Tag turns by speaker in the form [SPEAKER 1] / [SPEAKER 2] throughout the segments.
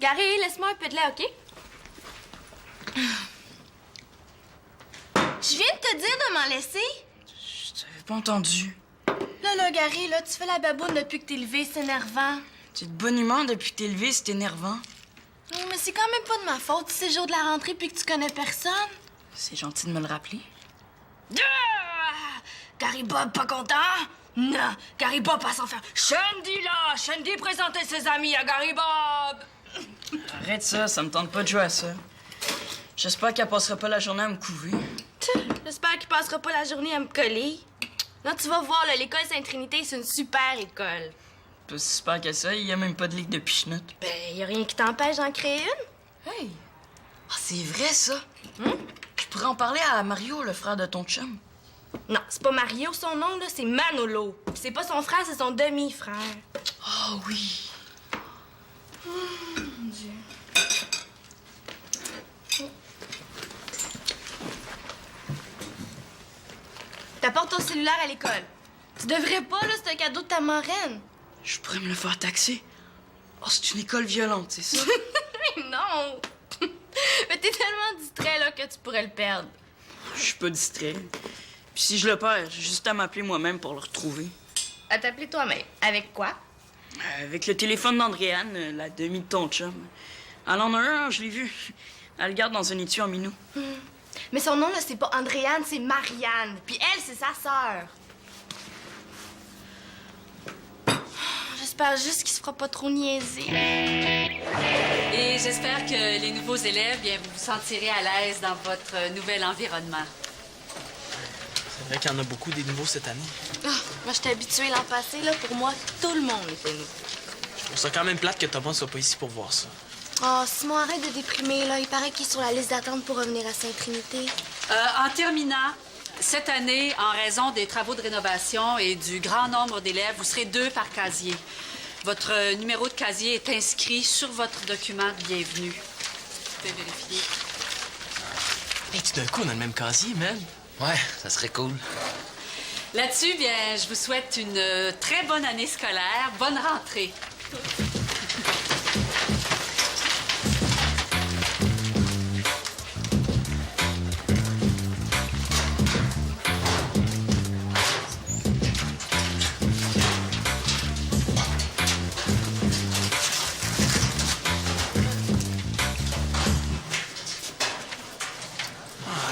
[SPEAKER 1] Gary, laisse-moi un peu de lait, OK? Je viens de te dire de m'en laisser.
[SPEAKER 2] Je t'avais pas entendu.
[SPEAKER 1] Là, Gary, là, tu fais la baboune depuis que t'es levé, c'est énervant.
[SPEAKER 2] T'es de bonne humeur depuis que t'es levé, c'est énervant.
[SPEAKER 1] Non, mais c'est quand même pas de ma faute si c'est le jour de la rentrée puis que tu connais personne.
[SPEAKER 2] C'est gentil de me le rappeler.
[SPEAKER 1] Gary Bob pas content? Non, Gary Bob pas s'en faire. Shandy, là! Shandy présentait ses amis à Gary Bob!
[SPEAKER 2] Arrête ça me tente pas de jouer à ça. J'espère qu'elle passera pas la journée à me couver.
[SPEAKER 1] J'espère qu'il passera pas la journée à me coller. Là, tu vas voir, là, l'école Sainte-Trinité, c'est une super école.
[SPEAKER 2] Pas si super que ça, il y a même pas de ligue de pichenotte.
[SPEAKER 1] Ben, y a rien qui t'empêche d'en créer une.
[SPEAKER 2] Hey! Ah, c'est vrai, ça! Je pourrais en parler à Mario, le frère de ton chum.
[SPEAKER 1] Non, c'est pas Mario son nom, là, c'est Manolo. C'est pas son frère, c'est son demi-frère.
[SPEAKER 2] Ah oui!
[SPEAKER 1] Mon Dieu. T'apportes ton cellulaire à l'école. Tu devrais pas, là, c'est un cadeau de ta marraine.
[SPEAKER 2] Je pourrais me le faire taxer. Oh, c'est une école violente, c'est ça?
[SPEAKER 1] Non! Mais t'es tellement distrait, là, que tu pourrais le perdre.
[SPEAKER 2] Je suis pas distrait. Puis si je le perds, j'ai juste à m'appeler moi-même pour le retrouver.
[SPEAKER 1] À t'appeler toi-même. Avec quoi?
[SPEAKER 2] Avec le téléphone d'Andréane, la demi de ton chum. Elle en a un, je l'ai vu. Elle le garde dans un étui en minou.
[SPEAKER 1] Mais son nom, là, c'est pas Andréane, c'est Marianne. Puis elle, c'est sa sœur. J'espère juste qu'il se fera pas trop niaiser.
[SPEAKER 3] Et j'espère que les nouveaux élèves, bien, vous vous sentirez à l'aise dans votre nouvel environnement.
[SPEAKER 4] C'est vrai qu'il y en a beaucoup des nouveaux cette année.
[SPEAKER 1] Moi, j'étais habituée l'an passé, là. Pour moi, tout le monde était nouveau.
[SPEAKER 4] Je trouve ça quand même plate que Thomas soit pas ici pour voir ça.
[SPEAKER 1] Oh, Simon, arrête de déprimer, là. Il paraît qu'il est sur la liste d'attente pour revenir à Sainte-Trinité.
[SPEAKER 3] En terminant, cette année, en raison des travaux de rénovation et du grand nombre d'élèves, vous serez 2 par casier. Votre numéro de casier est inscrit sur votre document de bienvenue. Vous pouvez vérifier.
[SPEAKER 4] Hey, tout d'un coup, on a le même casier, man.
[SPEAKER 5] Ouais, ça serait cool.
[SPEAKER 3] Là-dessus, bien, je vous souhaite une très bonne année scolaire. Bonne rentrée.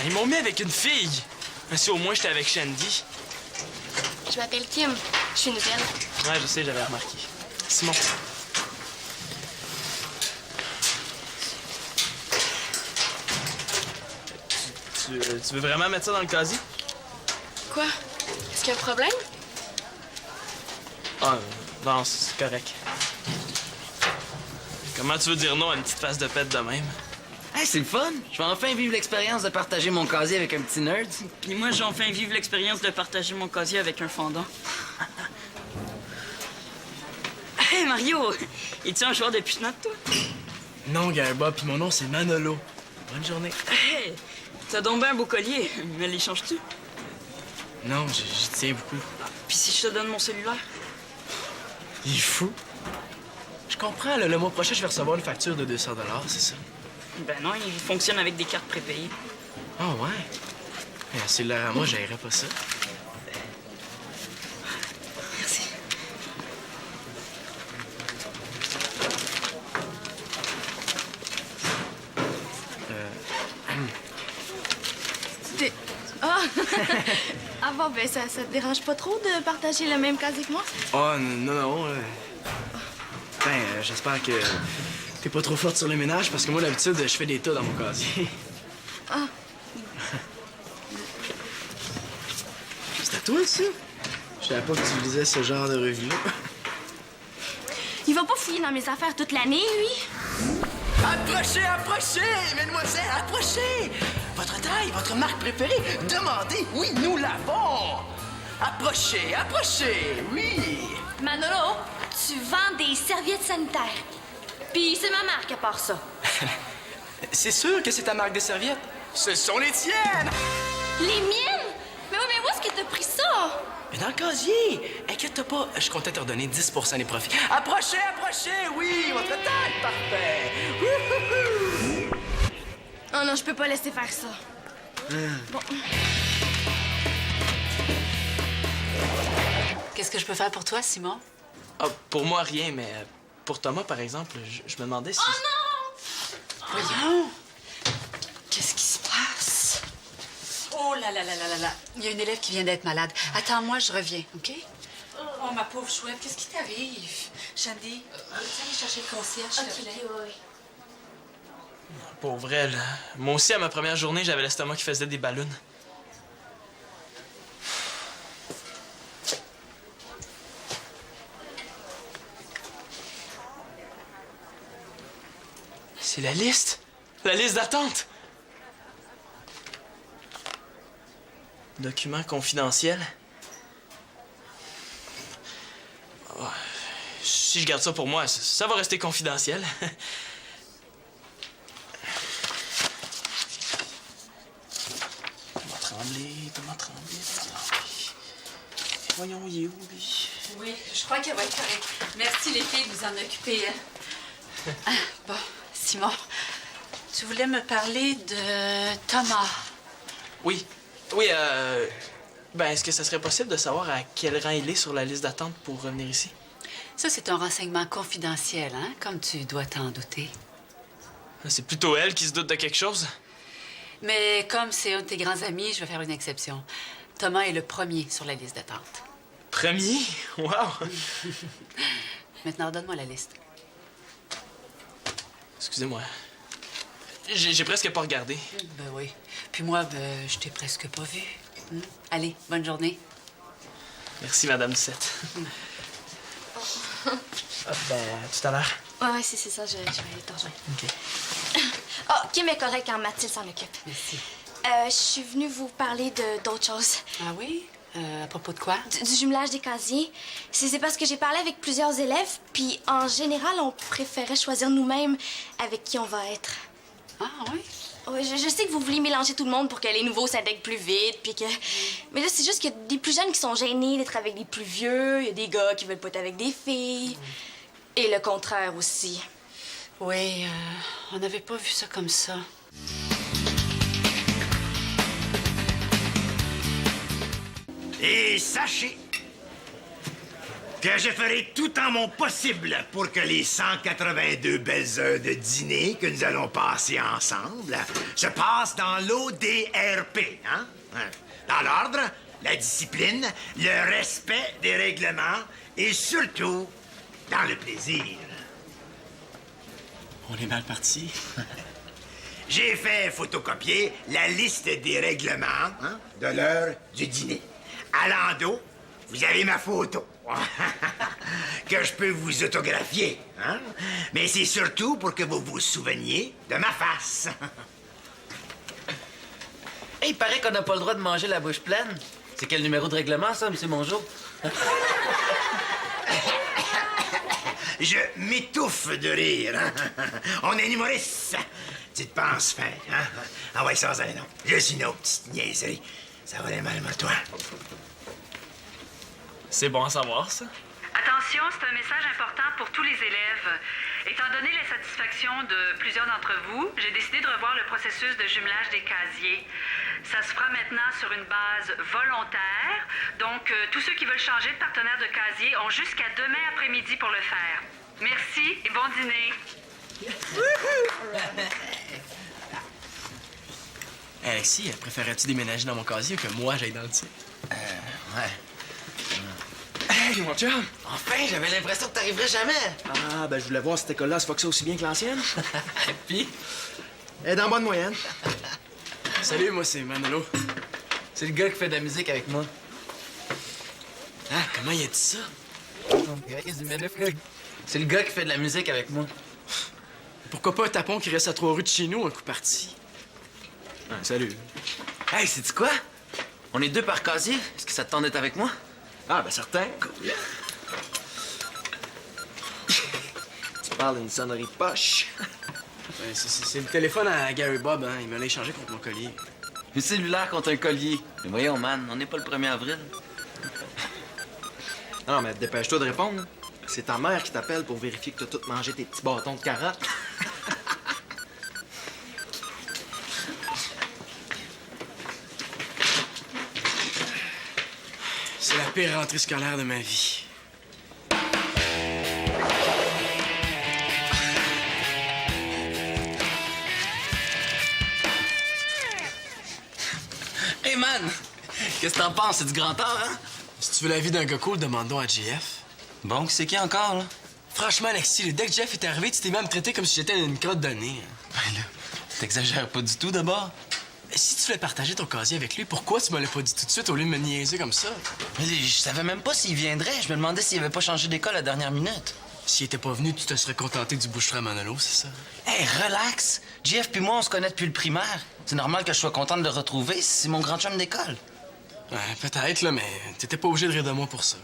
[SPEAKER 4] Ils m'ont mis avec une fille. Mais si au moins j'étais avec Shandy.
[SPEAKER 1] Je m'appelle Kim. Je suis nouvelle.
[SPEAKER 4] Ouais, je sais, j'avais remarqué. Simon. Tu veux vraiment mettre ça dans le casier?
[SPEAKER 1] Quoi? Est-ce qu'il y a un problème?
[SPEAKER 4] Ah, non, c'est correct. Comment tu veux dire non à une petite face de pète de même?
[SPEAKER 5] Hey, c'est le fun! Je vais enfin vivre l'expérience de partager mon casier avec un petit nerd.
[SPEAKER 2] Puis moi, j'ai enfin vivre l'expérience de partager mon casier avec un fendant. Hey, Mario! Es-tu un joueur de pichenotte, toi?
[SPEAKER 4] Non, Garba, puis mon nom, c'est Manolo. Bonne journée.
[SPEAKER 2] Hey! T'as donc bien un beau collier. Me l'échanges-tu?
[SPEAKER 4] Non, j'y tiens beaucoup.
[SPEAKER 2] Puis si je te donne mon cellulaire?
[SPEAKER 4] Il est fou. Je comprends, là, le mois prochain, je vais recevoir une facture de 200 $, c'est ça?
[SPEAKER 2] Ben non, il fonctionne avec des cartes prépayées.
[SPEAKER 4] Ah ouais? Mais c'est là, moi, j'aimerais pas ça.
[SPEAKER 2] Merci.
[SPEAKER 1] Ah! Ah bon, ben ça te dérange pas trop de partager le même casier que moi?
[SPEAKER 4] Oh, non. J'espère que t'es pas trop forte sur le ménage, parce que moi, d'habitude, je fais des tas dans mon casier.
[SPEAKER 1] Ah!
[SPEAKER 4] C'est à toi, ça? Je savais pas que tu lisais ce genre de revue-là.
[SPEAKER 1] Il va pas fouiller dans mes affaires toute l'année, lui?
[SPEAKER 6] Approchez, mesdemoiselles, approchez! Votre taille, votre marque préférée, demandez, oui, nous l'avons! Approchez, oui!
[SPEAKER 1] Manolo, tu vends des serviettes sanitaires. Puis c'est ma marque à part ça.
[SPEAKER 6] C'est sûr que c'est ta marque de serviettes. Ce sont les tiennes!
[SPEAKER 1] Les miennes? Mais oui, mais où est-ce que t'as pris ça?
[SPEAKER 6] Mais dans le casier! Inquiète-toi pas, je comptais te redonner 10 des profits. Approchez, approchez! Oui, votre taille! Parfait! Wouhouhou!
[SPEAKER 1] Oh non, je peux pas laisser faire ça. Bon.
[SPEAKER 3] Qu'est-ce que je peux faire pour toi, Simon?
[SPEAKER 4] Ah, pour moi, rien, mais pour Thomas, par exemple, je me demandais si...
[SPEAKER 3] Voyons. Qu'est-ce qui se passe? Oh là là là là là là. Il y a une élève qui vient d'être malade. Attends-moi, je reviens, OK? Oh, ma pauvre chouette, qu'est-ce qui t'arrive? Shandy, veux-tu aller chercher le concierge, s'il te plaît?
[SPEAKER 1] Oui.
[SPEAKER 4] Pour vrai, là. Moi aussi, à ma première journée, j'avais l'estomac qui faisait des ballons. C'est la liste! La liste d'attente! Documents confidentiels. Oh, si je garde ça pour moi, ça va rester confidentiel. Thomas Tremblay. Voyons, il est où, lui?
[SPEAKER 3] Oui, je crois qu'elle va être correcte. Merci, les filles, de vous en occuper. Ah, bon, Simon, tu voulais me parler de Thomas.
[SPEAKER 4] Oui, est-ce que ça serait possible de savoir à quel rang il est sur la liste d'attente pour revenir ici?
[SPEAKER 3] Ça, c'est un renseignement confidentiel, hein, comme tu dois t'en douter.
[SPEAKER 4] C'est plutôt elle qui se doute de quelque chose.
[SPEAKER 3] Mais comme c'est un de tes grands amis, je vais faire une exception. Thomas est le premier sur la liste d'attente.
[SPEAKER 4] Premier? Wow!
[SPEAKER 3] Maintenant, donne-moi la liste.
[SPEAKER 4] Excusez-moi. J'ai presque pas regardé.
[SPEAKER 3] Ben oui. Puis moi, je t'ai presque pas vu. Allez, bonne journée.
[SPEAKER 4] Merci, Madame Doucette. Tout à l'heure.
[SPEAKER 1] Ouais, c'est ça, je vais aller te rejoindre.
[SPEAKER 4] OK.
[SPEAKER 1] Oh, Kim est correct quand Mathilde s'en occupe.
[SPEAKER 3] Merci.
[SPEAKER 1] Je suis venue vous parler d'autre chose.
[SPEAKER 3] Ah oui? À propos de quoi?
[SPEAKER 1] Du jumelage des casiers. C'est parce que j'ai parlé avec plusieurs élèves, puis en général, on préférait choisir nous-mêmes avec qui on va être.
[SPEAKER 3] Ah oui?
[SPEAKER 1] Ouais, je sais que vous voulez mélanger tout le monde pour que les nouveaux s'intègrent plus vite, puis que... Mais là, c'est juste qu'il y a des plus jeunes qui sont gênés d'être avec des plus vieux, il y a des gars qui veulent pas être avec des filles. Et le contraire aussi.
[SPEAKER 3] Oui, on n'avait pas vu ça comme ça.
[SPEAKER 7] Et sachez que je ferai tout en mon possible pour que les 182 belles heures de dîner que nous allons passer ensemble se passent dans l'ODRP, hein? Dans l'ordre, la discipline, le respect des règlements et surtout dans le plaisir.
[SPEAKER 6] On est mal parti.
[SPEAKER 7] J'ai fait photocopier la liste des règlements de l'heure du dîner. À l'endos, vous avez ma photo. Que je peux vous autographier, hein? Mais c'est surtout pour que vous vous souveniez de ma face.
[SPEAKER 5] Hey, il paraît qu'on n'a pas le droit de manger la bouche pleine. C'est quel numéro de règlement, ça, M. Mongeau?
[SPEAKER 7] Je m'étouffe de rire. On est humoriste. Tu te penses fin, hein? Ah ouais, ça, non. Juste une autre petite niaiserie. Ça va aller mal, moi, toi.
[SPEAKER 4] C'est bon à savoir, ça.
[SPEAKER 8] Attention, c'est un message important pour tous les élèves. Étant donné l'insatisfaction de plusieurs d'entre vous, j'ai décidé de revoir le processus de jumelage des casiers. Ça se fera maintenant sur une base volontaire. Donc, tous ceux qui veulent changer de partenaire de casier ont jusqu'à demain après-midi pour le faire. Merci et bon dîner.
[SPEAKER 6] Alexis, préférais-tu déménager dans mon casier ou que moi j'aille dans le tien?
[SPEAKER 5] Ouais.
[SPEAKER 6] Hey, mon chum!
[SPEAKER 5] Enfin, j'avais l'impression que t'arriverais jamais.
[SPEAKER 6] Ah, ben je voulais voir si cette école-là se foxait aussi bien que l'ancienne.
[SPEAKER 5] Puis,
[SPEAKER 6] Elle est dans bonne moyenne. Salut, moi c'est Manolo.
[SPEAKER 5] c'est le gars qui fait de la musique avec moi.
[SPEAKER 6] Ah, comment il a dit ça?
[SPEAKER 5] C'est le gars qui fait de la musique avec moi.
[SPEAKER 6] Pourquoi pas un tapon qui reste à 3 rues de chez nous, un coup parti? Ah, salut.
[SPEAKER 5] Hey, sais-tu quoi? On est 2 par casier. Est-ce que ça te tente d'être avec moi?
[SPEAKER 6] Ah, ben certain. Cool. Tu parles d'une sonnerie de poche. Ben, c'est le téléphone à Gary Bob, hein. Il me l'a échangé contre mon collier.
[SPEAKER 5] Un cellulaire contre un collier. Mais voyons, man, on n'est pas le 1er avril.
[SPEAKER 4] Non, mais dépêche-toi de répondre. C'est ta mère qui t'appelle pour vérifier que t'as tout mangé tes petits bâtons de carottes.
[SPEAKER 6] C'est la pire rentrée scolaire de ma vie.
[SPEAKER 5] Hey man! Qu'est-ce que t'en penses? C'est du grand art, hein?
[SPEAKER 6] Si tu veux l'avis d'un gars cool, demande-donc à JF.
[SPEAKER 5] Bon, c'est qui encore, là?
[SPEAKER 6] Franchement, Alexis, dès que Jeff est arrivé, tu t'es même traité comme si j'étais une crotte de nez.
[SPEAKER 5] Ben là, t'exagères pas du tout d'abord.
[SPEAKER 6] Si tu voulais partager ton casier avec lui, pourquoi tu me l'as pas dit tout de suite au lieu de me niaiser comme ça?
[SPEAKER 5] Mais je savais même pas s'il viendrait. Je me demandais s'il avait pas changé d'école à la dernière minute.
[SPEAKER 6] S'il était pas venu, tu te serais contenté du bouche-frais à Manolo, c'est ça?
[SPEAKER 5] Hey, relax! Jeff puis moi, on se connaît depuis le primaire. C'est normal que je sois content de le retrouver. C'est mon grand chum d'école.
[SPEAKER 6] Ouais, peut-être, là, mais t'étais pas obligé de rire de moi pour ça.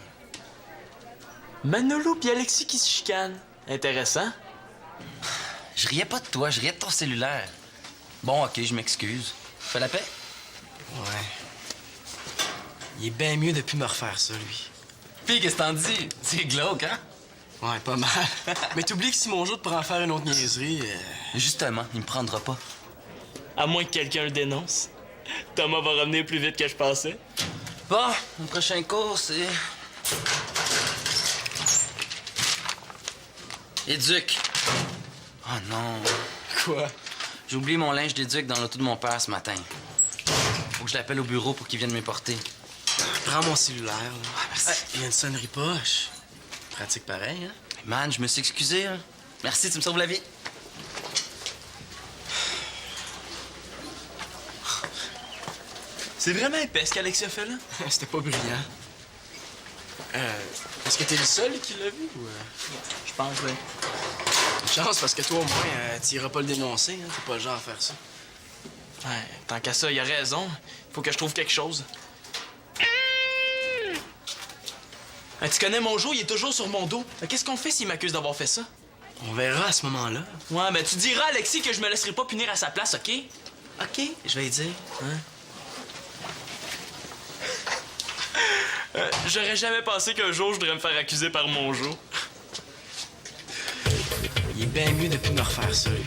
[SPEAKER 6] Manolo puis Alexis qui se chicanent. Intéressant.
[SPEAKER 5] Je riais pas de toi, je riais de ton cellulaire. Bon, OK, je m'excuse. Fais la paix?
[SPEAKER 6] Ouais. Il est bien mieux de plus me refaire ça, lui.
[SPEAKER 5] Puis, qu'est-ce que t'en dis? C'est glauque, hein?
[SPEAKER 6] Ouais, pas mal. Mais t'oublies que si mon jour te prend à faire une autre niaiserie...
[SPEAKER 5] Justement, il me prendra pas.
[SPEAKER 9] À moins que quelqu'un le dénonce. Thomas va revenir plus vite que je pensais.
[SPEAKER 5] Bon, mon prochain cours, c'est... Éduc. Oh non.
[SPEAKER 6] Quoi?
[SPEAKER 5] J'ai oublié mon linge d'éduc dans l'auto de mon père ce matin. Faut que je l'appelle au bureau pour qu'il vienne me porter.
[SPEAKER 6] Prends mon cellulaire, là.
[SPEAKER 5] Ah, merci.
[SPEAKER 6] Il y a une sonnerie poche. Pratique pareil, hein?
[SPEAKER 5] Man, je me suis excusé, là. Merci, tu me sauves la vie.
[SPEAKER 9] C'est vraiment épais ce qu'Alexis a fait là?
[SPEAKER 6] C'était pas brillant. Est-ce que t'es le seul qui l'a vu ou...
[SPEAKER 9] Je pense, oui.
[SPEAKER 6] Une chance, parce que toi, au moins, tu iras pas le dénoncer, hein? T'es pas le genre à faire ça.
[SPEAKER 9] Ouais, tant qu'à ça, il a raison. Faut que je trouve quelque chose. Tu connais mon jour, il est toujours sur mon dos. Qu'est-ce qu'on fait s'il m'accuse d'avoir fait ça?
[SPEAKER 6] On verra à ce moment-là.
[SPEAKER 9] Ouais, mais tu diras à Alexis que je me laisserai pas punir à sa place, OK?
[SPEAKER 6] OK, je vais y dire. Hein?
[SPEAKER 9] J'aurais jamais pensé qu'un jour je devrais me faire accuser par mon jour.
[SPEAKER 6] Il est bien mieux de plus me refaire ça, lui.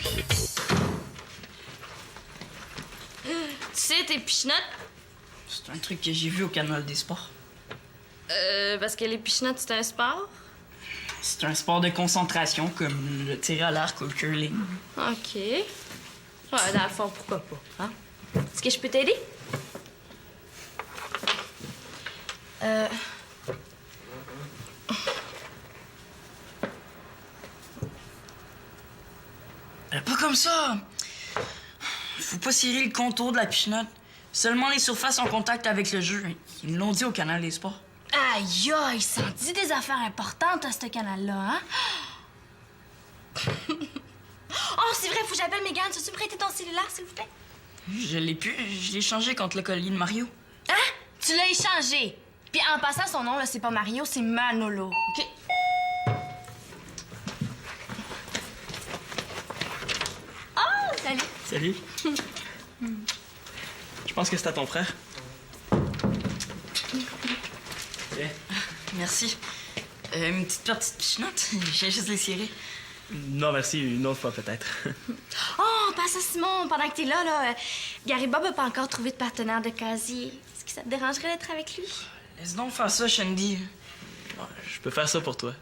[SPEAKER 1] Tu sais, tes pichenottes?
[SPEAKER 2] C'est un truc que j'ai vu au canal des sports.
[SPEAKER 1] Parce que les pichenottes, c'est un sport?
[SPEAKER 2] C'est un sport de concentration comme le tir à l'arc ou le curling.
[SPEAKER 1] OK. Ouais, dans le fond, pourquoi pas, hein? Est-ce que je peux t'aider?
[SPEAKER 2] Pas comme ça! Faut pas cirer le contour de la pichenotte. Seulement les surfaces en contact avec le jeu. Ils me l'ont dit au canal des sports.
[SPEAKER 1] Aïe, aïe, ça en dit des affaires importantes à ce canal-là, hein? Oh, c'est vrai, faut que j'appelle Mégane. Tu peux prêter ton cellulaire, s'il vous plaît?
[SPEAKER 2] Je l'ai plus. Je l'ai changé contre le collier de Mario.
[SPEAKER 1] Hein? Tu l'as échangé. Puis en passant, son nom, là, c'est pas Mario, c'est Manolo. OK? Oh, salut.
[SPEAKER 9] Salut. Je pense que c'est à ton frère. Tiens.
[SPEAKER 2] Merci. Une petite partie de pichenotte. Je viens juste les cirer.
[SPEAKER 9] Non, merci, une autre fois peut-être.
[SPEAKER 1] Oh, passe à Simon, pendant que t'es là, Gary Bob a pas encore trouvé de partenaire de casier. Est-ce que ça te dérangerait d'être avec lui?
[SPEAKER 2] Laisse donc faire ça, Shandy.
[SPEAKER 9] Je peux faire ça pour toi.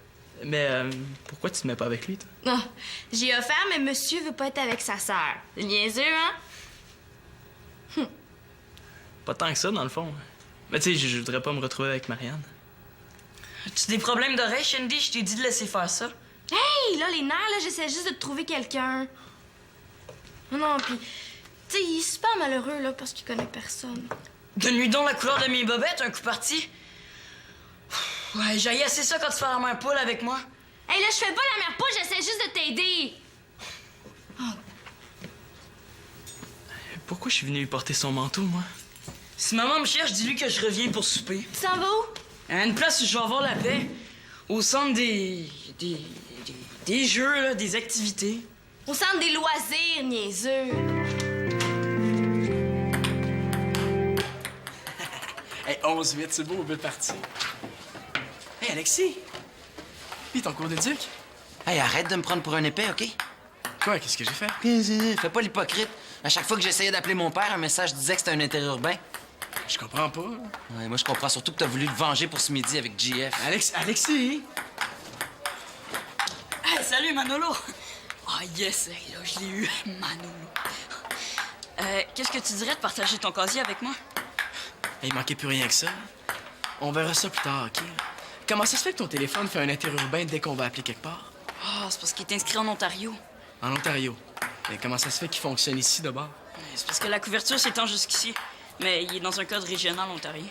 [SPEAKER 9] Mais pourquoi tu te mets pas avec lui, toi?
[SPEAKER 1] Non, j'ai offert, mais monsieur veut pas être avec sa sœur. C'est niaiseux, hein?
[SPEAKER 9] Pas tant que ça, dans le fond. Mais tu sais, je voudrais pas me retrouver avec Marianne.
[SPEAKER 2] As-tu des problèmes d'oreille, Shandy? Je t'ai dit de laisser faire ça.
[SPEAKER 1] Hey, là, les nerfs, là, j'essaie juste de te trouver quelqu'un. Non, puis, tu sais, il est super malheureux, là, parce qu'il connaît personne.
[SPEAKER 2] Donne-lui donc la couleur de mes bobettes, un coup parti. Ouais, j'ai assez ça quand tu fais la main poule avec moi.
[SPEAKER 1] Hey, là, je fais pas la mère poule, j'essaie juste de t'aider.
[SPEAKER 9] Pourquoi je suis venu lui porter son manteau, moi?
[SPEAKER 2] Si maman me cherche, dis-lui que je reviens pour souper.
[SPEAKER 1] Tu s'en vas où?
[SPEAKER 2] À une place où je vais avoir la paix. Au centre des jeux, là, des activités.
[SPEAKER 1] Au centre des loisirs, niaiseux.
[SPEAKER 6] Hey, 11-8, c'est beau, belle partie. Hey,
[SPEAKER 4] Alexis! Puis ton cours d'éduc?
[SPEAKER 5] Hey, arrête de me prendre pour un épais, OK?
[SPEAKER 4] Quoi, qu'est-ce que j'ai fait?
[SPEAKER 5] Fais pas l'hypocrite. À chaque fois que j'essayais d'appeler mon père, un message disait que c'était un interurbain.
[SPEAKER 4] Je comprends pas.
[SPEAKER 5] Ouais, moi, je comprends surtout que t'as voulu te venger pour ce midi avec JF.
[SPEAKER 4] Alexis!
[SPEAKER 2] Hey, salut, Manolo! Ah, yes, hey, là, je l'ai eu, Manolo. Qu'est-ce que tu dirais de partager ton casier avec moi?
[SPEAKER 4] Il manquait plus rien que ça. On verra ça plus tard, OK? Comment ça se fait que ton téléphone fait un interurbain dès qu'on va appeler quelque part?
[SPEAKER 2] Ah, c'est parce qu'il est inscrit en Ontario.
[SPEAKER 4] En Ontario. Mais comment ça se fait qu'il fonctionne ici, d'abord?
[SPEAKER 2] C'est parce que la couverture s'étend jusqu'ici. Mais il est dans un code régional ontarien.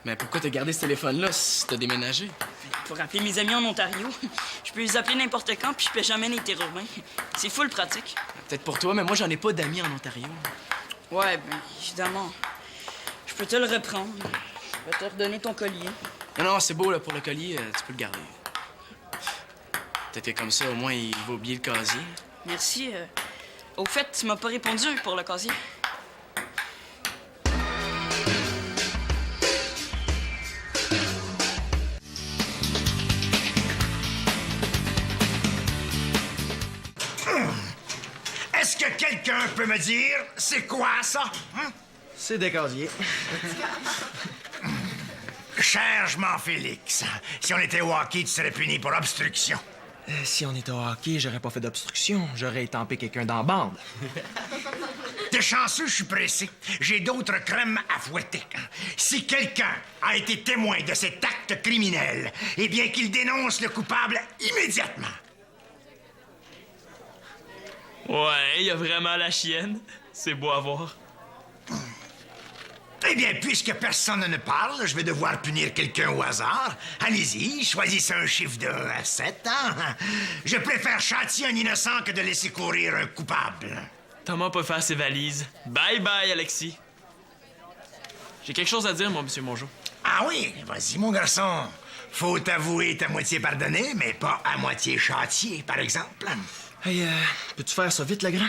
[SPEAKER 4] Mais pourquoi t'as gardé ce téléphone-là si t'as déménagé?
[SPEAKER 2] Pour appeler mes amis en Ontario. Je peux les appeler n'importe quand, puis je paie jamais l'interurbain. C'est full pratique.
[SPEAKER 4] Peut-être pour toi, mais moi, j'en ai pas d'amis en Ontario.
[SPEAKER 2] Ouais, ben, évidemment. Je peux te le reprendre. Je vais te redonner ton collier.
[SPEAKER 4] Non, c'est beau, là, pour le collier, tu peux le garder. Peut-être que comme ça, au moins, il va oublier le casier.
[SPEAKER 2] Merci. Au fait, tu m'as pas répondu pour le casier.
[SPEAKER 7] Est-ce que quelqu'un peut me dire c'est quoi ça? Hein?
[SPEAKER 6] C'est des casiers.
[SPEAKER 7] Cher je m'en Félix, si on était au hockey, tu serais puni pour obstruction.
[SPEAKER 6] Si on était au hockey, j'aurais pas fait d'obstruction. J'aurais étampé quelqu'un dans la bande.
[SPEAKER 7] T'es chanceux, je suis pressé. J'ai d'autres crèmes à fouetter. Si quelqu'un a été témoin de cet acte criminel, eh bien qu'il dénonce le coupable immédiatement.
[SPEAKER 9] Ouais, il y a vraiment la chienne. C'est beau à voir.
[SPEAKER 7] Eh bien, puisque personne ne parle, je vais devoir punir quelqu'un au hasard. Allez-y, choisissez un chiffre de 1 à 7. Hein? Je préfère châtier un innocent que de laisser courir un coupable.
[SPEAKER 9] Thomas peut faire ses valises. Bye bye, Alexis. J'ai quelque chose à dire, moi, monsieur Mongeau.
[SPEAKER 7] Ah oui, vas-y, mon garçon. Faut t'avouer à moitié pardonné, mais pas à moitié châtié, par exemple.
[SPEAKER 6] Hey, peux-tu faire ça vite, le grand?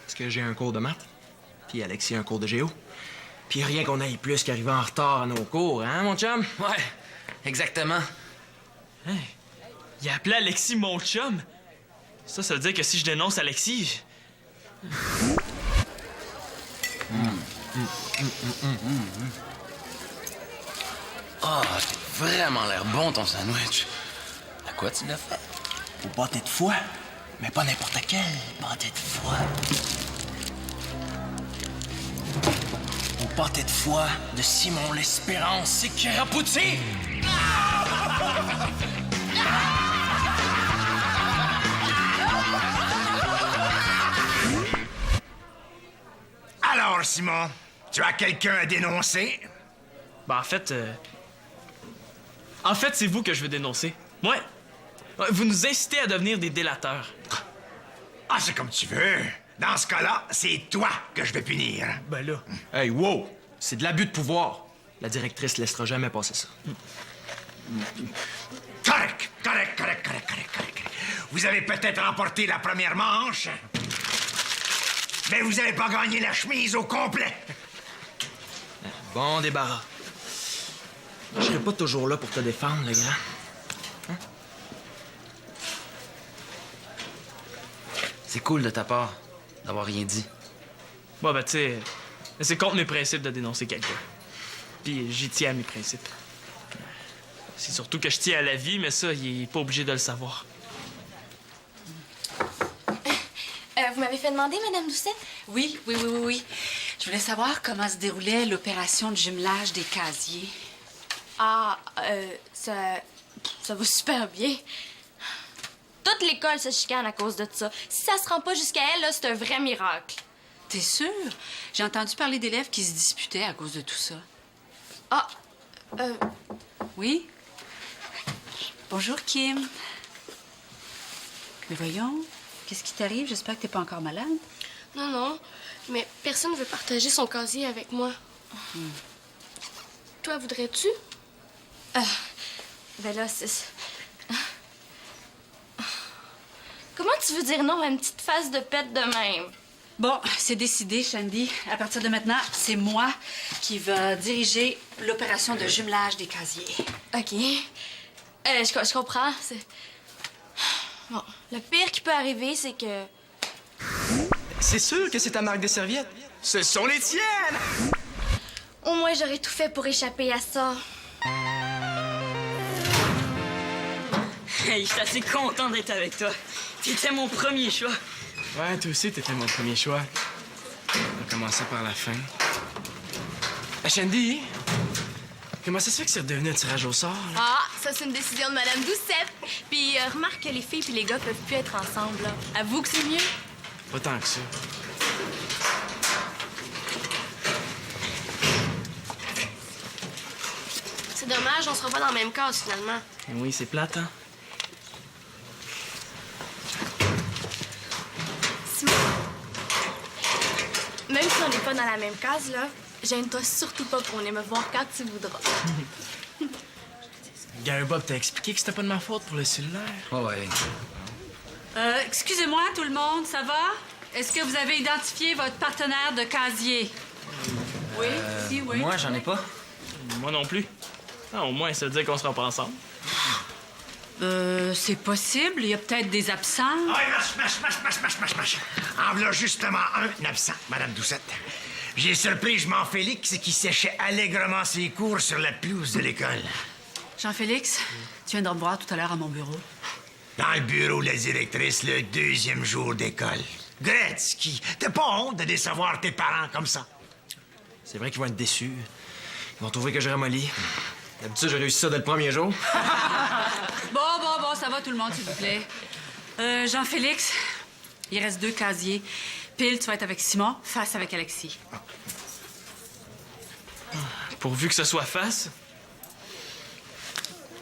[SPEAKER 6] Parce que j'ai un cours de maths, puis Alexis a un cours de géo. Puis rien qu'on aille plus qu'arriver en retard à nos cours, hein, mon chum?
[SPEAKER 5] Ouais, exactement.
[SPEAKER 9] Hey, il a appelé Alexis mon chum. Ça veut dire que si je dénonce Alexis...
[SPEAKER 5] Ah, t'as vraiment l'air bon, ton sandwich. À quoi tu l'as fait?
[SPEAKER 6] Au pâté de foie, mais pas n'importe quel pâté de foie. Au pâté de foie de Simon l'Espérance et Kiraputi!
[SPEAKER 7] Alors, Simon, tu as quelqu'un à dénoncer?
[SPEAKER 9] Ben, en fait, c'est vous que je veux dénoncer. Moi, vous nous incitez à devenir des délateurs.
[SPEAKER 7] Ah, c'est comme tu veux. Dans ce cas-là, c'est toi que je vais punir.
[SPEAKER 9] Ben là...
[SPEAKER 6] Hey, wow! C'est de l'abus de pouvoir. La directrice laissera jamais passer ça.
[SPEAKER 7] Correct. Vous avez peut-être remporté la première manche, mais vous n'avez pas gagné la chemise au complet.
[SPEAKER 6] Bon débarras. Je serai pas toujours là pour te défendre, le grand. Hein?
[SPEAKER 5] C'est cool de ta part d'avoir rien dit.
[SPEAKER 9] Bon, ben, tu sais, c'est contre mes principes de dénoncer quelqu'un. Puis j'y tiens à mes principes. C'est surtout que je tiens à la vie, mais ça, il est pas obligé de le savoir.
[SPEAKER 1] Vous m'avez fait demander, Madame Doucet?
[SPEAKER 3] Oui. Je voulais savoir comment se déroulait l'opération de jumelage des casiers.
[SPEAKER 1] Ah, ça va super bien. Toute l'école se chicane à cause de ça. Si ça se rend pas jusqu'à elle, là, c'est un vrai miracle.
[SPEAKER 3] T'es sûre? J'ai entendu parler d'élèves qui se disputaient à cause de tout ça.
[SPEAKER 1] Ah,
[SPEAKER 3] Oui? Bonjour, Kim. Mais voyons, qu'est-ce qui t'arrive? J'espère que t'es pas encore malade.
[SPEAKER 10] Non, mais personne ne veut partager son casier avec moi. Toi, voudrais-tu?
[SPEAKER 1] ben là, c'est... Comment tu veux dire non à une petite face de pète de même?
[SPEAKER 3] Bon, c'est décidé, Shandy. À partir de maintenant, c'est moi qui va diriger l'opération de jumelage des casiers.
[SPEAKER 1] OK. Je comprends. Bon, le pire qui peut arriver, c'est que...
[SPEAKER 4] C'est sûr que c'est ta marque de serviette. Ce sont les tiennes!
[SPEAKER 1] Au moins, j'aurais tout fait pour échapper à ça.
[SPEAKER 2] Hey, je suis assez content d'être avec toi. T'étais mon premier choix.
[SPEAKER 4] Ouais, toi aussi, t'étais mon premier choix. On va commencer par la fin. Shandy, comment ça se fait que c'est redevenu un tirage au sort? Là?
[SPEAKER 1] Ah, ça, c'est une décision de Madame Doucette. Puis remarque que les filles puis les gars peuvent plus être ensemble, là. Avoue que c'est mieux?
[SPEAKER 4] Pas tant que ça.
[SPEAKER 10] C'est dommage, on sera pas dans la même case, finalement.
[SPEAKER 4] Oui, c'est plate, hein?
[SPEAKER 1] Simon, même si on n'est pas dans la même case, là, gêne-toi surtout pas pour venir me voir quand tu voudras.
[SPEAKER 4] Gary Bob t'a expliqué que c'était pas de ma faute pour le cellulaire.
[SPEAKER 5] Ouais.
[SPEAKER 3] Excusez-moi, tout le monde, ça va? Est-ce que vous avez identifié votre partenaire de casier? Oui, si, oui.
[SPEAKER 5] Moi, j'en ai pas.
[SPEAKER 9] Moi non plus. Ah, au moins, ça veut dire qu'on sera pas ensemble.
[SPEAKER 3] C'est possible. Il y a peut-être des absents.
[SPEAKER 7] Ah, marche. En voilà justement un absent, Madame Doucette. J'ai surpris Jean-Félix qui séchait allègrement ses cours sur la pelouse de l'école.
[SPEAKER 3] Jean-Félix, tu viens de me voir tout à l'heure à mon bureau.
[SPEAKER 7] Dans le bureau de la directrice, le 2e jour d'école. Gretzky, t'as pas honte de décevoir tes parents comme ça?
[SPEAKER 6] C'est vrai qu'ils vont être déçus. Ils vont trouver que je ramollis. D'habitude, j'ai réussi ça dès le premier jour.
[SPEAKER 3] Bon, ça va tout le monde, s'il vous plaît. Jean-Félix, il reste 2 casiers. Pile, tu vas être avec Simon, face avec Alexis.
[SPEAKER 9] Pourvu que ce soit face.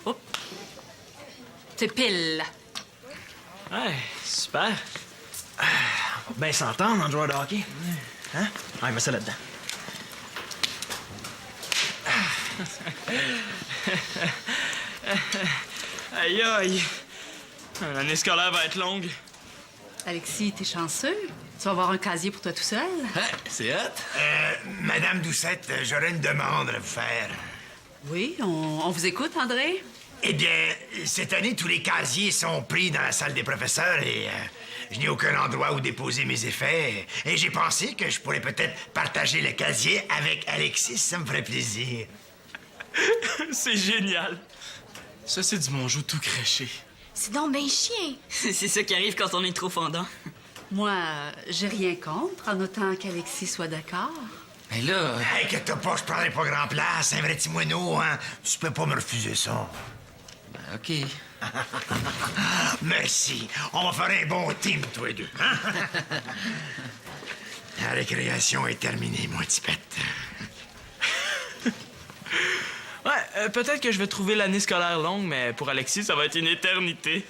[SPEAKER 3] Hop. C'est Pile.
[SPEAKER 9] Ouais, super.
[SPEAKER 6] On va bien s'entendre en joueur de hockey. Hein? Ouais, mets ça là-dedans.
[SPEAKER 9] Aïe, aïe. L'année scolaire va être longue.
[SPEAKER 3] Alexis, t'es chanceux. Tu vas avoir un casier pour toi tout seul.
[SPEAKER 4] C'est hot.
[SPEAKER 7] Madame Doucette, j'aurais une demande à vous faire.
[SPEAKER 3] Oui, on vous écoute, André.
[SPEAKER 7] Eh bien, cette année, tous les casiers sont pris dans la salle des professeurs et je n'ai aucun endroit où déposer mes effets. Et j'ai pensé que je pourrais peut-être partager le casier avec Alexis, ça me ferait plaisir.
[SPEAKER 9] C'est génial.
[SPEAKER 4] Ça, c'est du mon joue tout craché.
[SPEAKER 1] C'est donc ben chien.
[SPEAKER 2] C'est ça qui arrive quand on est trop fondant.
[SPEAKER 3] Moi, j'ai rien contre, en autant qu'Alexis soit d'accord.
[SPEAKER 5] Mais là...
[SPEAKER 7] Hey, que t'as pas, je prendrai pas grand place, un vrai petit moineau, hein? Tu peux pas me refuser ça.
[SPEAKER 5] Ben, OK.
[SPEAKER 7] Merci. On va faire un bon team, toi et deux. Hein? La récréation est terminée, mon petit pet.
[SPEAKER 9] Ouais, peut-être que je vais trouver l'année scolaire longue, mais pour Alexis, ça va être une éternité.